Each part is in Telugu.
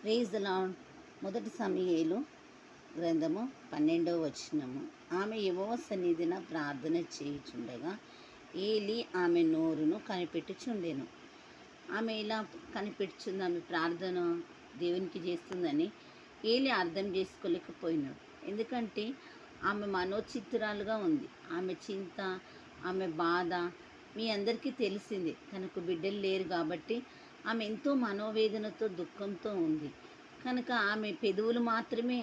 Praise the lord. మొదటి సమూయేలు గ్రంథము 12వ వచనము. ఆమె యెహోవా సన్నిధిన ప్రార్థన చేయుచుండగా ఏలి ఆమె నోరును కనిపెట్టుచుండెను. ఆమె ఇలా కనిపెట్టుచుంది, ఆమె ప్రార్థన దేవునికి చేస్తుందని ఏలి అర్థం చేసుకోలేకపోయినాడు. ఎందుకంటే ఆమె మనోచిత్తురాలుగా ఉంది. ఆమె చింత, ఆమె బాధ మీ అందరికీ తెలిసిందే. తనకు బిడ్డలు లేరు కాబట్టి ఆమె ఎంతో మనోవేదనతో దుఃఖంతో ఉంది. కనుక ఆమె పెదవులు మాత్రమే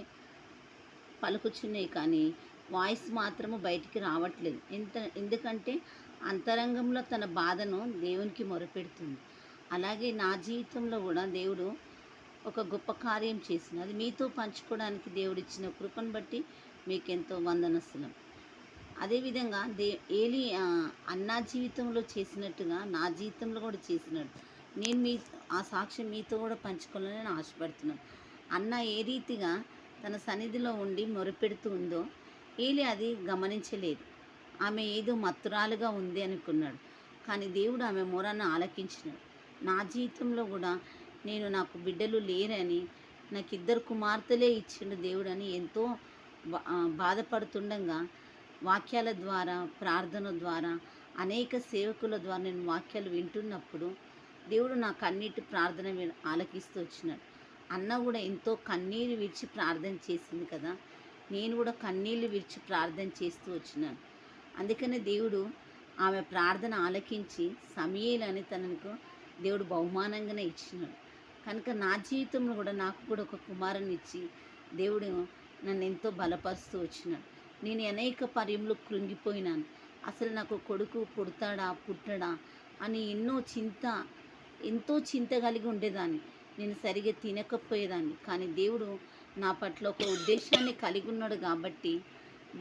పలుకుచున్నాయి, కానీ వాయిస్ మాత్రము బయటికి రావట్లేదు. ఎందుకంటే అంతరంగంలో తన బాధను దేవునికి మొరపెడుతుంది. అలాగే నా జీవితంలో కూడా దేవుడు ఒక గొప్ప కార్యం చేసింది. అది మీతో పంచుకోవడానికి దేవుడు ఇచ్చిన కృపను బట్టి మీకెంతో వందనస్తులం. అదేవిధంగా ఏలి అన్నా జీవితంలో చేసినట్టుగా నా జీవితంలో కూడా చేసినట్టు నేను ఆ సాక్ష్యం మీతో కూడా పంచుకోవాలని ఆశపడుతున్నాను. అన్న ఏ రీతిగా తన సన్నిధిలో ఉండి మొరపెడుతూ ఉందో ఏలి అది గమనించలేదు. ఆమె ఏదో మత్తురాలుగా ఉంది అనుకున్నాడు. కానీ దేవుడు ఆమె మొరను ఆలకించినాడు. నా జీవితంలో కూడా నాకు బిడ్డలు లేరని, నాకు 2 కుమార్తెలే ఇచ్చిండు దేవుడు అని ఎంతో బాధపడుతుండగా వాక్యాల ద్వారా, ప్రార్థన ద్వారా, అనేక సేవకుల ద్వారా నేను వాక్యాలు వింటున్నప్పుడు దేవుడు నా కన్నీటి ప్రార్థన ఆలకిస్తూ వచ్చినాడు. అన్న కూడా ఎంతో కన్నీరు విడిచి ప్రార్థన చేసింది కదా, నేను కూడా కన్నీళ్ళు విడిచి ప్రార్థన చేస్తూ వచ్చినాను. అందుకనే దేవుడు ఆమె ప్రార్థన ఆలకించి సమూయేలు అని తనకు దేవుడు బహుమానంగానే ఇచ్చినాడు. కనుక నా జీవితంలో కూడా నాకు కూడా ఒక కుమారుని ఇచ్చి దేవుడు నన్ను ఎంతో బలపరుస్తూ వచ్చినాడు. నేను అనేక పర్యములు కృంగిపోయినాను. అసలు నాకు కొడుకు పుట్టడా అని ఎంతో చింత కలిగి ఉండేదాన్ని. నేను సరిగా తినకపోయేదాన్ని. కానీ దేవుడు నా పట్ల ఒక ఉద్దేశాన్ని కలిగి ఉన్నాడు కాబట్టి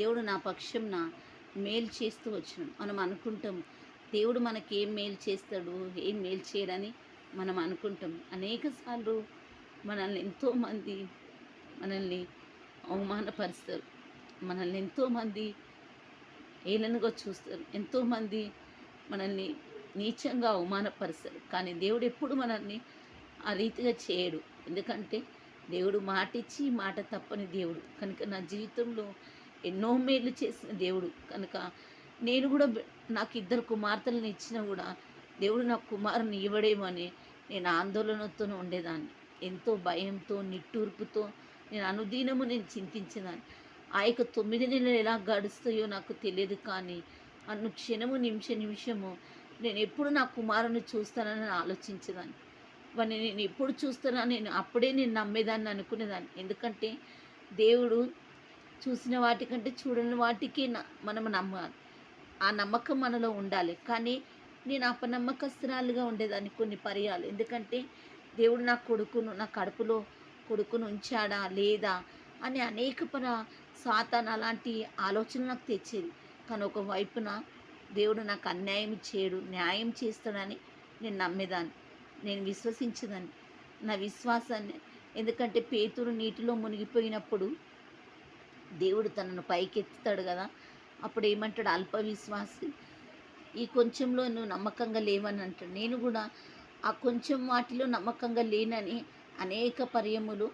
దేవుడు నా పక్షంన మేలు చేస్తూ వచ్చినాడు. మనం అనుకుంటాం దేవుడు మనకి ఏం మేలు చేస్తాడు, ఏం మేలు చేయడని మనం అనుకుంటాం. అనేక సార్లు మనల్ని అవమానపరుస్తారు, మనల్ని ఎంతోమంది ఏలనగా చూస్తారు, ఎంతోమంది మనల్ని నీచంగా అవమానపరుస్తారు. కానీ దేవుడు ఎప్పుడు మనల్ని ఆ రీతిగా చేయడు. ఎందుకంటే దేవుడు మాటిచ్చి మాట తప్పని దేవుడు. కనుక నా జీవితంలో ఎన్నో మేలు చేసిన దేవుడు. కనుక నేను కూడా నాకు 2 కుమార్తెలను ఇచ్చినా కూడా దేవుడు నాకు కుమారుని ఇవ్వడేమో అని నేను ఆందోళనతో ఉండేదాన్ని. ఎంతో భయంతో, నిట్టూర్పుతో నేను అనుదినము చింతించేదాన్ని. ఆ యొక్క 9 నెలలు ఎలా గడుస్తాయో నాకు తెలియదు. కానీ అన్ను క్షణము నిమిషము నేను ఎప్పుడు నా కుమారుని చూస్తానని ఆలోచించేదాన్ని. వాడిని నేను ఎప్పుడు చూస్తానా, అప్పుడే నేను నమ్మేదాన్ని అనుకునేదాన్ని. ఎందుకంటే దేవుడు చూసిన వాటికంటే చూడని వాటికి మనం నమ్మాలి. ఆ నమ్మకం మనలో ఉండాలి. కానీ నేను అపనమ్మకస్తురాలుగా ఉండేదాన్ని కొన్ని పర్యాలు. ఎందుకంటే దేవుడు నా కడుపులో కొడుకును ఉంచాడా లేదా అని అనేక సాతాను అలాంటి ఆలోచన నాకు తెచ్చేది. కానీ ఒకవైపున దేవుడు నాకు అన్యాయం చేయడు, న్యాయం చేస్తాడని నేను నమ్మేదాన్ని, నేను విశ్వసించేదాన్ని. నా విశ్వాసాన్ని, ఎందుకంటే పేతురు నీటిలో మునిగిపోయినప్పుడు దేవుడు తనను పైకెత్తుతాడు కదా, అప్పుడు ఏమంటాడు, అల్ప విశ్వాసి, ఈ కొంచెంలో నువ్వు నమ్మకంగా లేవని అంటాడు. నేను కూడా ఆ కొంచెం వాటిలో నమ్మకంగా లేనని అనేక పర్యములు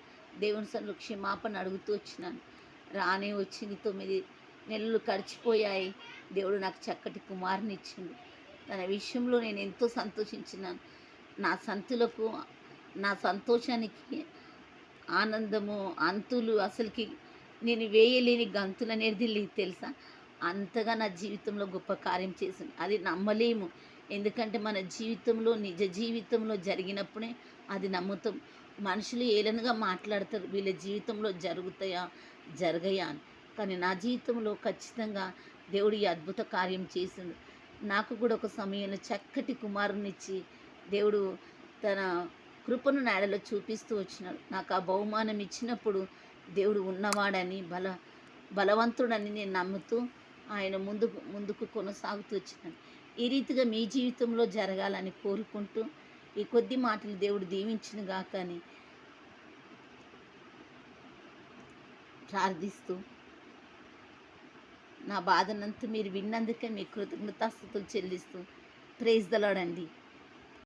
దేవుని సన్నిధిలో క్షమాపణ అడుగుతూ వచ్చినాను. రానే వచ్చింది, 9 నెలలు గడిచిపోయాయి. దేవుడు నాకు చక్కటి కుమారుని ఇచ్చిండు. తన విషయంలో నేను ఎంతో సంతోషించినాను. నా సంతోషానికి ఆనందము అంతులు అసలుకి నేను వేయలేని గంతులు అనేది లేదు తెలుసా. అంతగా నా జీవితంలో గొప్ప కార్యం చేసింది. అది నమ్మలేము. ఎందుకంటే మన జీవితంలో, నిజ జీవితంలో జరిగినప్పుడే అది నమ్ముతాం. మనుషులు ఏలనగా మాట్లాడతారు, వీళ్ళ జీవితంలో జరగయా అని. కానీ నా జీవితంలో ఖచ్చితంగా దేవుడు ఈ అద్భుత కార్యం చేసిండు. నాకు కూడా ఒక సమయంలో చక్కటి కుమారునిచ్చి దేవుడు తన కృపను నాడలో చూపిస్తూ వచ్చినాడు. నాకు ఆ బహుమానం ఇచ్చినప్పుడు దేవుడు ఉన్నవాడని, బలవంతుడని నేను నమ్ముతూ ఆయన ముందుకు కొనసాగుతూ వచ్చినాను. ఈ రీతిగా మీ జీవితంలో జరగాలని కోరుకుంటూ ఈ కొద్ది మాటలు దేవుడు దీవించిన గాక అని ప్రార్థిస్తూ, నా బాధనంతా మీరు విన్నందుకే మీ కృతజ్ఞతాస్తుతులు చెల్లిస్తూ ప్రైజ్ ద లార్డ్ అండి.